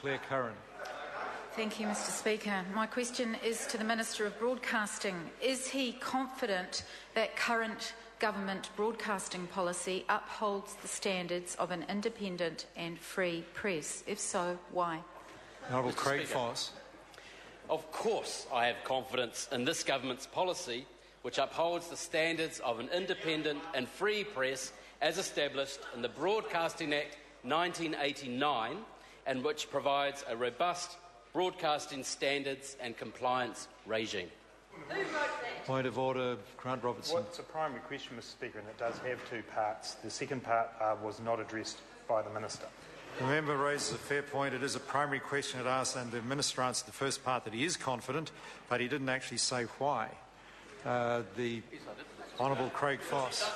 Clare Curran. Thank you, Mr Speaker. My question is to the Minister of Broadcasting. Is he confident that current government broadcasting policy upholds the standards of an independent and free press? If so, why? Honourable Craig Foss. Of course I have confidence in this government's policy, which upholds the standards of an independent and free press as established in the Broadcasting Act 1989, and which provides a robust broadcasting standards and compliance regime. Point of order, Grant Robertson. Well, it's a primary question, Mr Speaker, and it does have two parts. The second part was not addressed by the Minister. The member raises a fair point. It is a primary question it asks, and the Minister answered the first part that he is confident, but he didn't actually say why. The Honourable Craig Foss.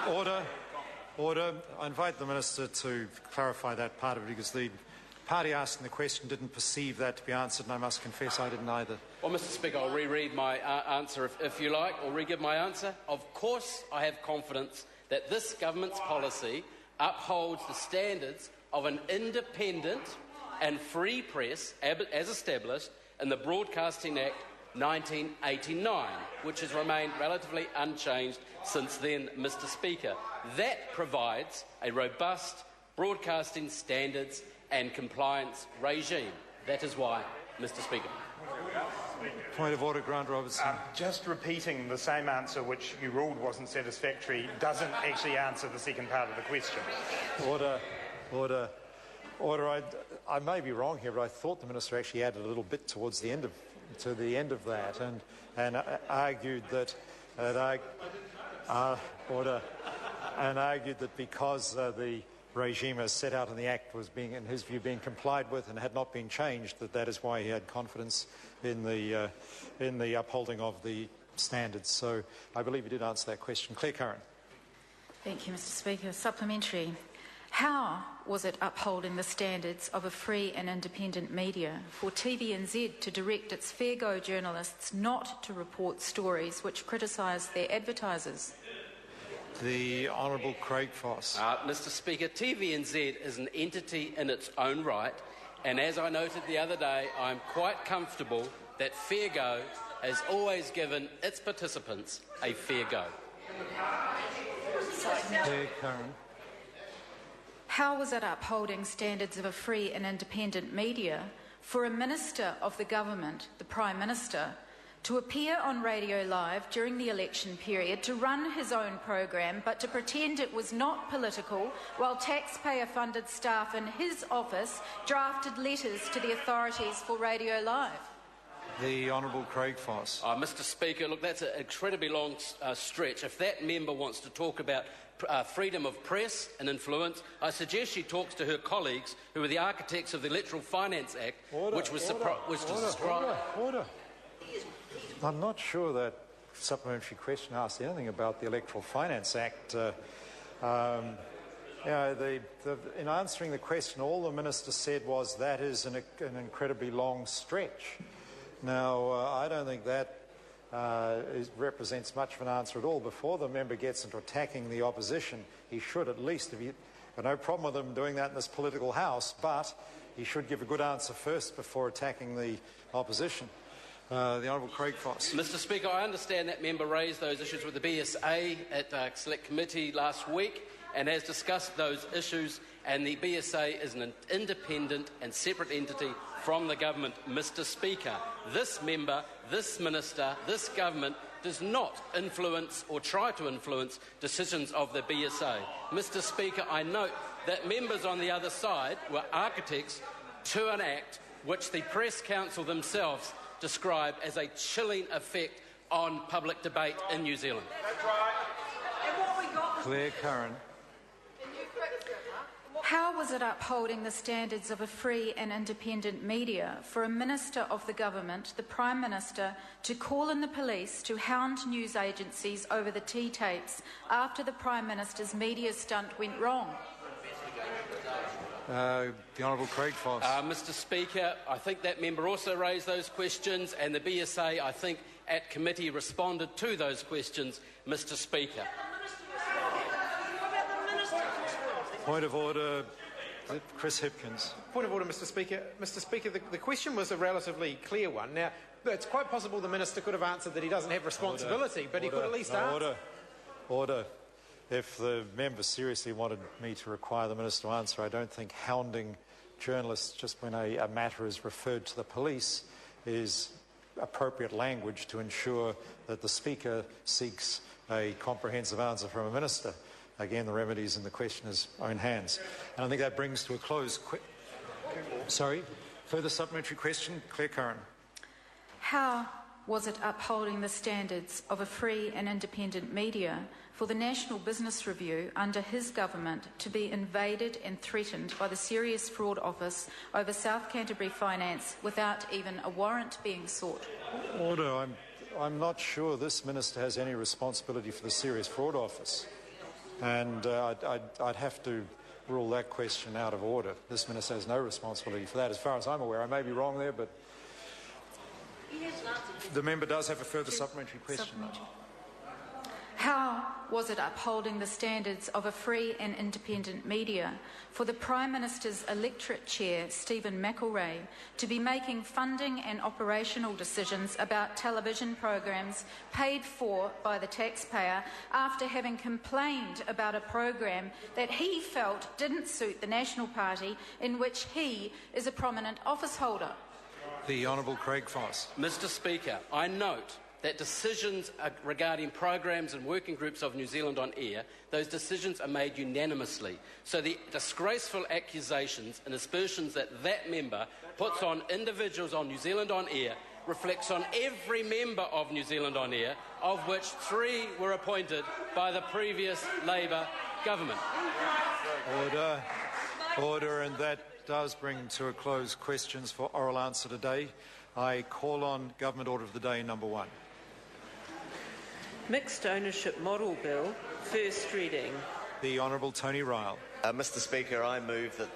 Order. I invite the Minister to clarify that part of it, because the party asking the question didn't perceive that to be answered, and I must confess I didn't either. Well, Mr Speaker, I'll reread my answer if you like, or re-give my answer. Of course I have confidence that this government's policy upholds the standards of an independent and free press as established in the Broadcasting Act 1989, which has remained relatively unchanged since then, Mr Speaker. That provides a robust broadcasting standards and compliance regime. That is why, Mr Speaker. Point of order, Grant Robertson. Just repeating the same answer which you ruled wasn't satisfactory doesn't actually answer the second part of the question. Order. I may be wrong here, but I thought the Minister actually added a little bit towards the end of that, and argued that because the regime as set out in the Act was being, in his view, being complied with and had not been changed, that is why he had confidence in the upholding of the standards. So I believe he did answer that question. Clare Curran. Thank you, Mr Speaker. Supplementary. How was it upholding the standards of a free and independent media for TVNZ to direct its fair go journalists not to report stories which criticise their advertisers? The Honourable Craig Foss. Mr Speaker, TVNZ is an entity in its own right, and as I noted the other day, I am quite comfortable that Fair Go has always given its participants a fair go. Clare Curran. How was it upholding standards of a free and independent media for a Minister of the Government, the Prime Minister, to appear on Radio Live during the election period to run his own program but to pretend it was not political while taxpayer-funded staff in his office drafted letters to the authorities for Radio Live? The Honourable Craig Foss. Mr Speaker, look, that's an incredibly long stretch. If that member wants to talk about freedom of press and influence, I suggest she talks to her colleagues who were the architects of the Electoral Finance Act, which was described. Order. I'm not sure that supplementary question asked anything about the Electoral Finance Act. In answering the question, all the Minister said was that is an incredibly long stretch. Now, I don't think that represents much of an answer at all. Before the member gets into attacking the opposition, he should at least, if you got no problem with him doing that in this political house, but he should give a good answer first before attacking the opposition. The Honourable Craig Foss. Mr Speaker, I understand that member raised those issues with the BSA at Select Committee last week and has discussed those issues, and the BSA is an independent and separate entity from the government. Mr Speaker, this member, this minister, this government does not influence or try to influence decisions of the BSA. Mr Speaker, I note that members on the other side were architects to an act which the Press Council themselves describe as a chilling effect on public debate in New Zealand. That's right. Clare Curran. How was it upholding the standards of a free and independent media for a Minister of the Government, the Prime Minister, to call in the police to hound news agencies over the tea tapes after the Prime Minister's media stunt went wrong? The Honourable Craig Foss. Mr Speaker, I think that member also raised those questions, and the BSA, I think, at committee responded to those questions, Mr Speaker. Point of order. Chris Hipkins. Point of order, Mr Speaker. Mr Speaker, the question was a relatively clear one. Now, it's quite possible the Minister could have answered that he doesn't have responsibility, but he could at least answer. Order. If the member seriously wanted me to require the Minister to answer, I don't think hounding journalists just when a matter is referred to the police is appropriate language to ensure that the Speaker seeks a comprehensive answer from a Minister. Again, the remedy is in the questioner's own hands. And I think that brings to a close. Further supplementary question, Clare Curran. How was it upholding the standards of a free and independent media for the National Business Review under his government to be invaded and threatened by the Serious Fraud Office over South Canterbury finance without even a warrant being sought? Order. I'm not sure this Minister has any responsibility for the Serious Fraud Office. And I'd have to rule that question out of order. This Minister has no responsibility for that. As far as I'm aware, I may be wrong there, but the member does have a further supplementary question. How was it upholding the standards of a free and independent media for the Prime Minister's electorate chair, Stephen McElrea, to be making funding and operational decisions about television programs paid for by the taxpayer after having complained about a program that he felt didn't suit the National Party in which he is a prominent office holder? The Honourable Craig Foss. Mr Speaker, I note that decisions regarding programs and working groups of New Zealand on Air, those decisions are made unanimously. So the disgraceful accusations and aspersions that that member puts on individuals on New Zealand on Air reflects on every member of New Zealand on Air, of which 3 were appointed by the previous Labour government. Order, and that does bring to a close questions for oral answer today. I call on Government Order of the Day number 1. Mixed Ownership Model Bill, first reading. The Honourable Tony Ryle. Mr Speaker, I move that